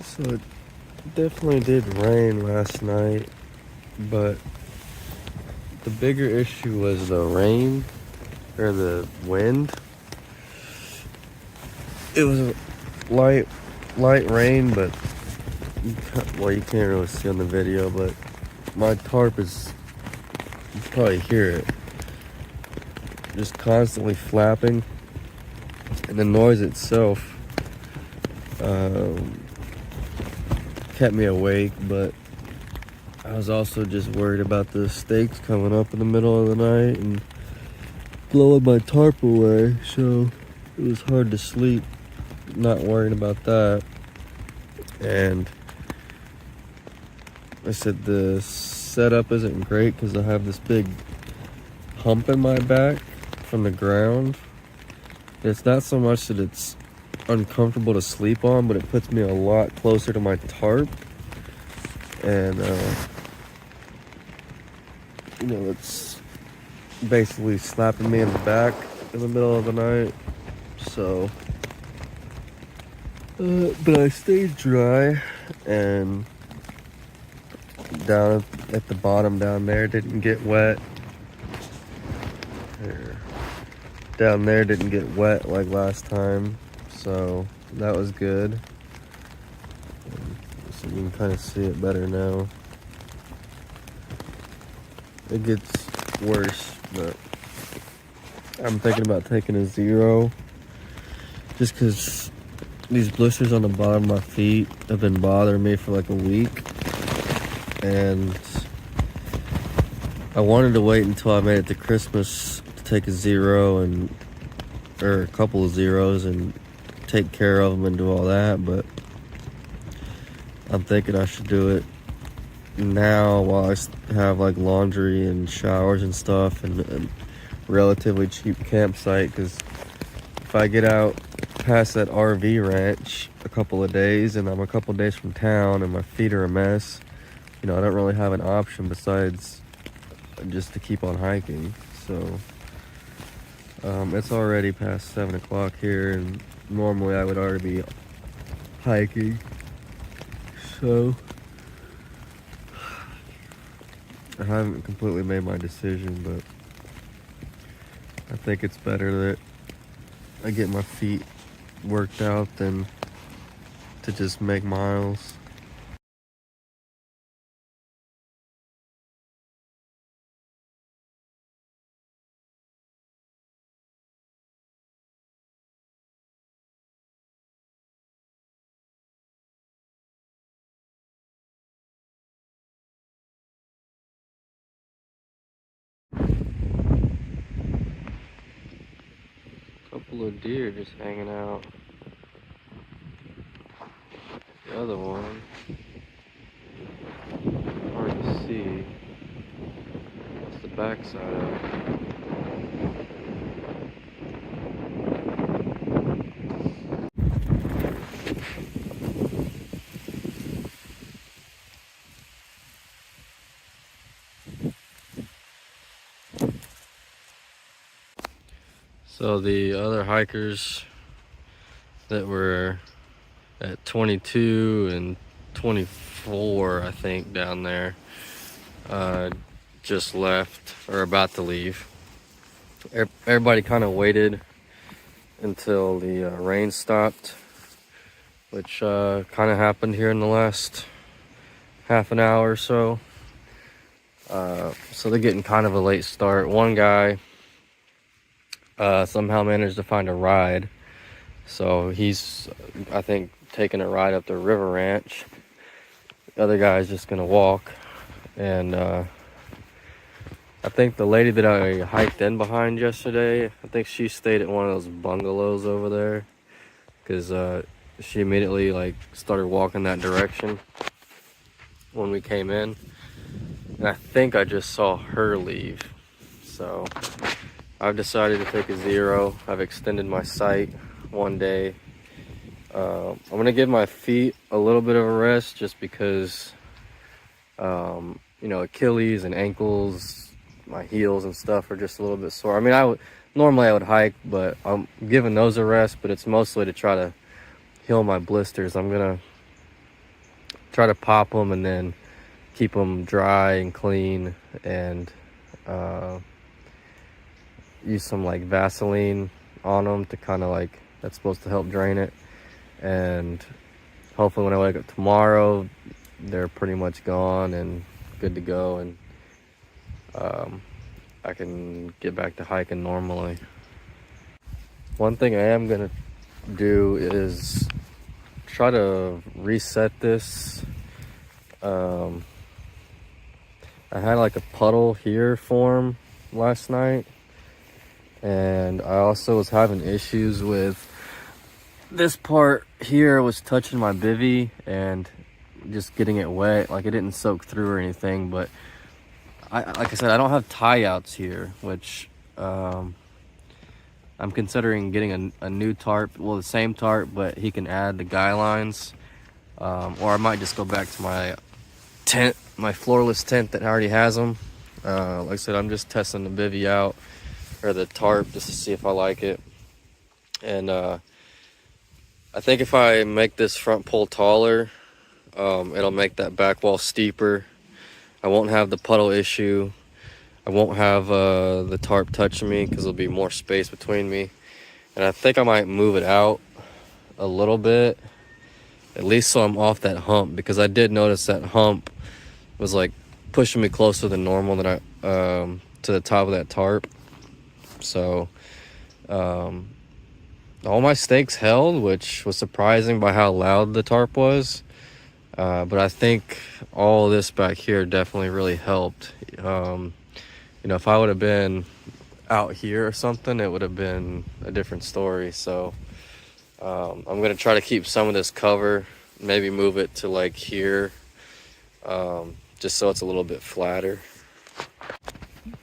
So it definitely did rain last night, but the bigger issue was the rain or the wind. It was a light rain, but you can't really see on the video, but my tarp is, you can probably hear it, just constantly flapping, and the noise itself kept me awake. But I was also just worried about the stakes coming up in the middle of the night and blowing my tarp away, so it was hard to sleep not worrying about that. And I said the setup isn't great because I have this big hump in my back from the ground. It's not so much that it's uncomfortable to sleep on, but it puts me a lot closer to my tarp, and it's basically slapping me in the back in the middle of the night. So but I stayed dry, and down at the bottom down there didn't get wet. Down there didn't get wet like last time, so that was good. So you can kind of see it better now. It gets worse, but I'm thinking about taking a 0 just because these blisters on the bottom of my feet have been bothering me for like a week, and I wanted to wait until I made it to Christmas to take a 0 or a couple of 0s and take care of them and do all that, but I'm thinking I should do it now while I have like laundry and showers and stuff and a relatively cheap campsite, because if I get out past that RV ranch a couple of days and I'm a couple of days from town and my feet are a mess, I don't really have an option besides just to keep on hiking. So it's already past 7 o'clock here, and normally I would already be hiking. So I haven't completely made my decision, but I think it's better that I get my feet worked out than to just make miles. Couple of deer just hanging out. The other one, hard to see. That's the backside of it. So the other hikers that were at 22 and 24, I think, down there, just left or about to leave. Everybody kind of waited until the rain stopped, which kind of happened here in the last half an hour or so. So they're getting kind of a late start. One guy somehow managed to find a ride, so he's, I think, taking a ride up the river ranch. The other guy's just gonna walk, and I think the lady that I hiked in behind yesterday, I think she stayed at one of those bungalows over there, because she immediately started walking that direction when we came in, and I think I just saw her leave. So I've decided to take a 0. I've extended my sight one day. I'm gonna give my feet a little bit of a rest, just because Achilles and ankles, my heels and stuff are just a little bit sore. I mean, normally I would hike, but I'm giving those a rest, but it's mostly to try to heal my blisters. I'm gonna try to pop them and then keep them dry and clean, and use some like Vaseline on them to kind of like, that's supposed to help drain it. And hopefully when I wake up tomorrow, they're pretty much gone and good to go, and I can get back to hiking normally. One thing I am gonna do is try to reset this. I had like a puddle here form last night, and I also was having issues with this part here was touching my bivy and just getting it wet. Like, it didn't soak through or anything, but like I said, I don't have tie outs here, which I'm considering getting a new tarp. Well, the same tarp, but he can add the guy lines. Or I might just go back to my tent, my floorless tent that already has them. Like I said, I'm just testing the bivy out, or the tarp, just to see if I like it. And I think if I make this front pole taller, it'll make that back wall steeper. I won't have the puddle issue. I won't have the tarp touching me, because there'll be more space between me. And I think I might move it out a little bit, at least so I'm off that hump, because I did notice that hump was like pushing me closer than normal, than I to the top of that tarp. So all my stakes held, which was surprising by how loud the tarp was. But I think all this back here definitely really helped. You know, if I would have been out here or something, it would have been a different story. So I'm gonna try to keep some of this cover, maybe move it to like here, just so it's a little bit flatter.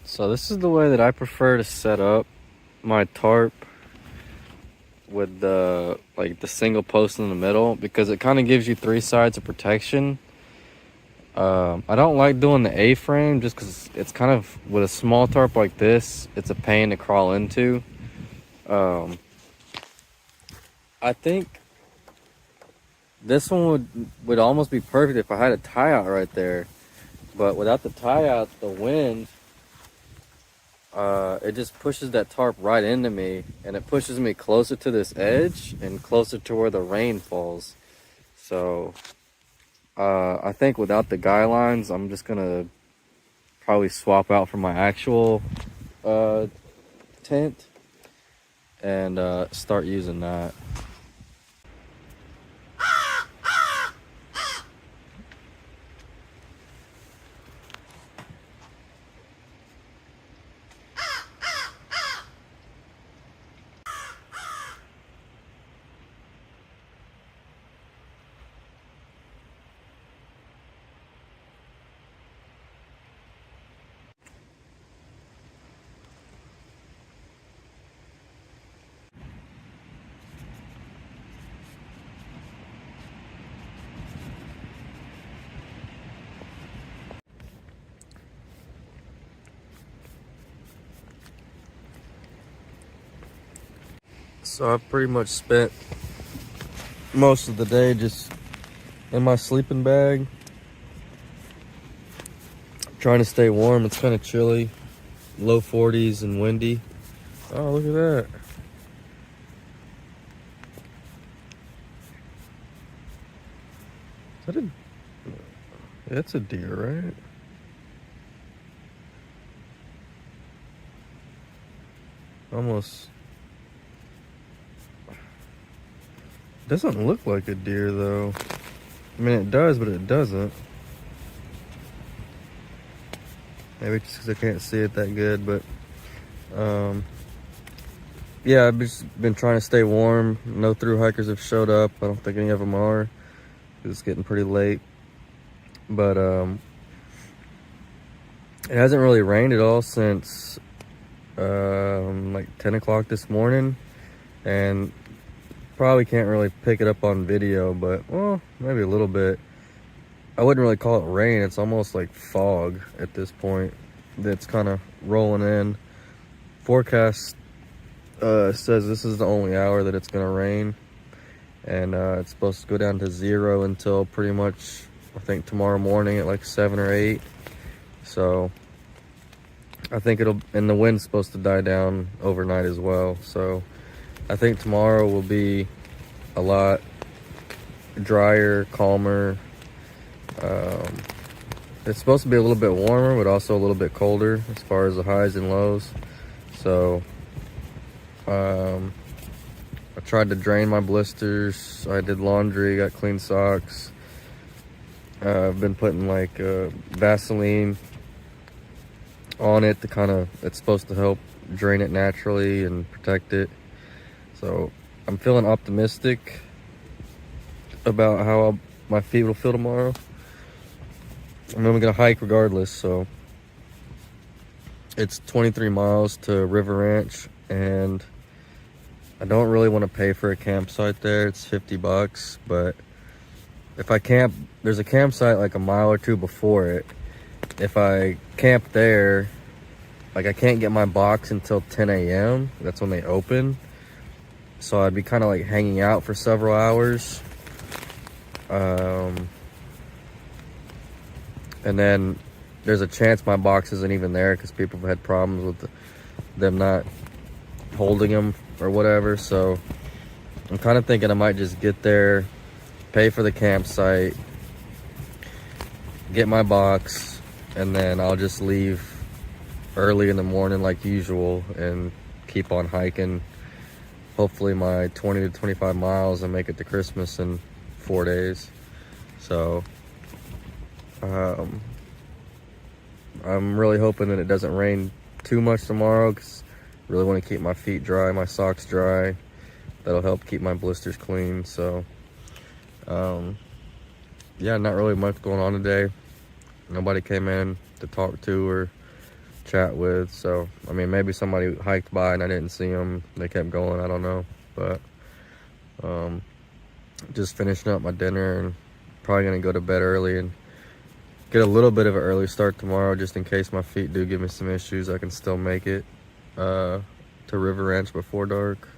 So this is the way that I prefer to set up my tarp, with the single post in the middle, because it kind of gives you 3 sides of protection. I don't like doing the A-frame, just because it's kind of, with a small tarp like this, it's a pain to crawl into. I think this one would almost be perfect if I had a tie out right there, but without the tie out, the wind, it just pushes that tarp right into me, and it pushes me closer to this edge and closer to where the rain falls. So I think without the guy lines, I'm just gonna probably swap out for my actual tent and start using that. So I pretty much spent most of the day just in my sleeping bag, trying to stay warm. It's kind of chilly, low 40s and windy. Oh, look at that. Is that a... That's a deer, right? Almost. Doesn't look like a deer though. I mean, it does, but it doesn't. Maybe just because I can't see it that good, but yeah, I've just been trying to stay warm. No thru hikers have showed up. I don't think any of them are, 'cause it's getting pretty late. But it hasn't really rained at all since like 10 o'clock this morning, and probably can't really pick it up on video, but well, maybe a little bit. I wouldn't really call it rain. It's almost like fog at this point that's kind of rolling in. Forecast says this is the only hour that it's gonna rain, and it's supposed to go down to 0 until pretty much I think tomorrow morning at like 7 or 8. So I think and the wind's supposed to die down overnight as well. So I think tomorrow will be a lot drier, calmer. It's supposed to be a little bit warmer, but also a little bit colder as far as the highs and lows. So I tried to drain my blisters. I did laundry, got clean socks. I've been putting like Vaseline on it to it's supposed to help drain it naturally and protect it. So I'm feeling optimistic about how my feet will feel tomorrow. I'm gonna hike regardless. So it's 23 miles to River Ranch, and I don't really want to pay for a campsite there. It's $50, but if I camp, there's a campsite like a mile or two before it. If I camp there, like I can't get my box until 10 a.m. That's when they open. So I'd be kind of like hanging out for several hours. And then there's a chance my box isn't even there because people have had problems with them not holding them or whatever. So I'm kind of thinking I might just get there, pay for the campsite, get my box, and then I'll just leave early in the morning like usual and keep on hiking. Hopefully my 20 to 25 miles and make it to Christmas in 4 days. So I'm really hoping that it doesn't rain too much tomorrow, because I really want to keep my feet dry, my socks dry. That'll help keep my blisters clean. So yeah, not really much going on today. Nobody came in to talk to or chat with. So I mean, maybe somebody hiked by and I didn't see them, they kept going, I don't know. But just finishing up my dinner and probably gonna go to bed early and get a little bit of an early start tomorrow, just in case my feet do give me some issues. I can still make it to River Ranch before dark.